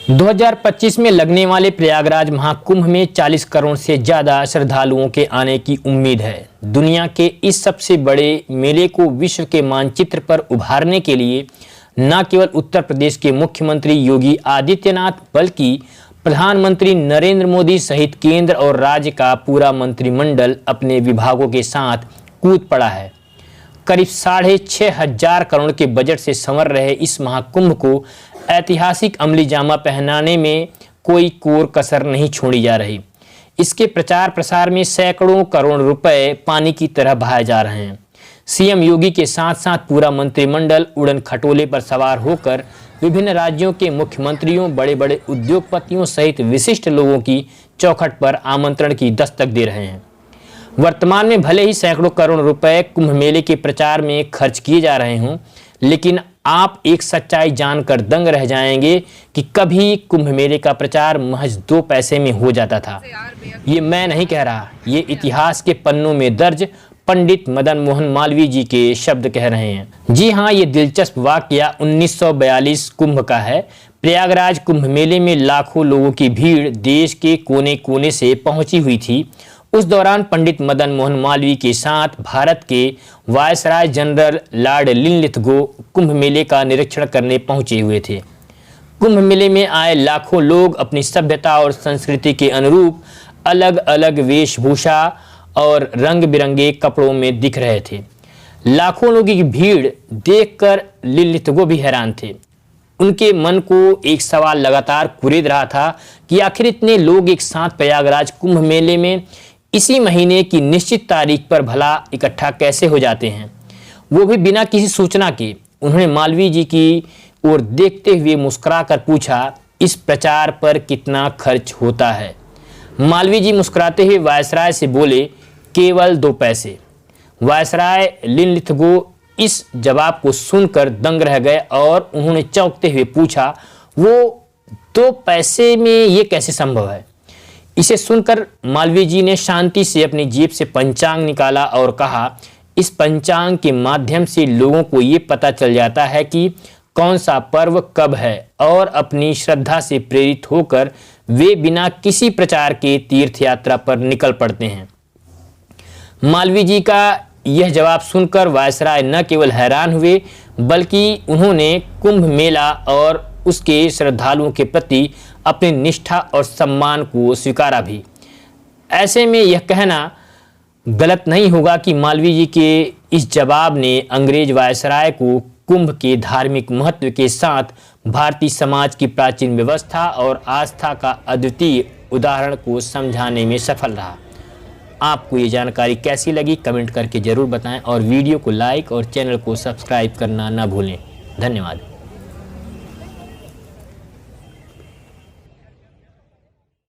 2025 में लगने वाले प्रयागराज महाकुंभ में 40 करोड़ से ज़्यादा श्रद्धालुओं के आने की उम्मीद है। दुनिया के इस सबसे बड़े मेले को विश्व के मानचित्र पर उभारने के लिए न केवल उत्तर प्रदेश के मुख्यमंत्री योगी आदित्यनाथ बल्कि प्रधानमंत्री नरेंद्र मोदी सहित केंद्र और राज्य का पूरा मंत्रिमंडल अपने विभागों के साथ कूद पड़ा है। करीब 6,500 करोड़ के बजट से संवर रहे इस महाकुंभ को ऐतिहासिक अमली जामा पहनाने में कोई कोर कसर नहीं छोड़ी जा रही। इसके प्रचार प्रसार में सैकड़ों करोड़ रुपए पानी की तरह बहाए जा रहे हैं। सीएम योगी के साथ साथ पूरा मंत्रिमंडल उड़न खटोले पर सवार होकर विभिन्न राज्यों के मुख्यमंत्रियों, बड़े बड़े उद्योगपतियों सहित विशिष्ट लोगों की चौखट पर आमंत्रण की दस्तक दे रहे हैं। वर्तमान में भले ही सैकड़ों करोड़ रुपए कुंभ मेले के प्रचार में खर्च किए जा रहे हों, लेकिन आप एक सच्चाई जानकर दंग रह जाएंगे कि कभी कुंभ मेले का प्रचार महज 2 पैसे में हो जाता था। ये मैं नहीं कह रहा, ये इतिहास के पन्नों में दर्ज पंडित मदन मोहन मालवीय जी के शब्द कह रहे हैं। जी हाँ, ये दिलचस्प वाकया 1942 कुंभ का है। प्रयागराज कुंभ मेले में लाखों लोगों की भीड़ देश के कोने कोने से पहुंची हुई थी। उस दौरान पंडित मदन मोहन मालवीय के साथ भारत के वायसराय जनरल लॉर्ड लिनलिथगो कुंभ मेले का निरीक्षण करने पहुंचे हुए थे। कुंभ मेले में आए लाखों लोग अपनी सभ्यता और संस्कृति के अनुरूप अलग अलग वेशभूषा और रंग बिरंगे कपड़ों में दिख रहे थे। लाखों लोगों की भीड़ देखकर लिनलिथगो भी हैरान थे। उनके मन को एक सवाल लगातार कुरेद रहा था कि आखिर इतने लोग एक साथ प्रयागराज कुंभ मेले में इसी महीने की निश्चित तारीख पर भला इकट्ठा कैसे हो जाते हैं, वो भी बिना किसी सूचना के। उन्होंने मालवीय जी की ओर देखते हुए मुस्कुराकर पूछा, इस प्रचार पर कितना खर्च होता है? मालवीय जी मुस्कुराते हुए वायसराय से बोले, केवल 2 पैसे। वायसराय लिनलिथगो इस जवाब को सुनकर दंग रह गए और उन्होंने चौंकते हुए पूछा, वो 2 पैसे में ये कैसे संभव है? इसे सुनकर मालवीय जी ने शांति से अपनी जेब से पंचांग निकाला और कहा, इस पंचांग के माध्यम से लोगों को ये पता चल जाता है कि कौन सा पर्व कब है और अपनी श्रद्धा से प्रेरित होकर वे बिना किसी प्रचार के तीर्थ यात्रा पर निकल पड़ते हैं। मालवीय जी का यह जवाब सुनकर वायसराय न केवल हैरान हुए बल्कि उन्होंने कुंभ मेला और उसके श्रद्धालुओं के प्रति अपनी निष्ठा और सम्मान को स्वीकारा भी। ऐसे में यह कहना गलत नहीं होगा कि मालवीय जी के इस जवाब ने अंग्रेज वायसराय को कुंभ के धार्मिक महत्व के साथ भारतीय समाज की प्राचीन व्यवस्था और आस्था का अद्वितीय उदाहरण को समझाने में सफल रहा। आपको ये जानकारी कैसी लगी कमेंट करके ज़रूर बताएं और वीडियो को लाइक और चैनल को सब्सक्राइब करना ना भूलें। धन्यवाद।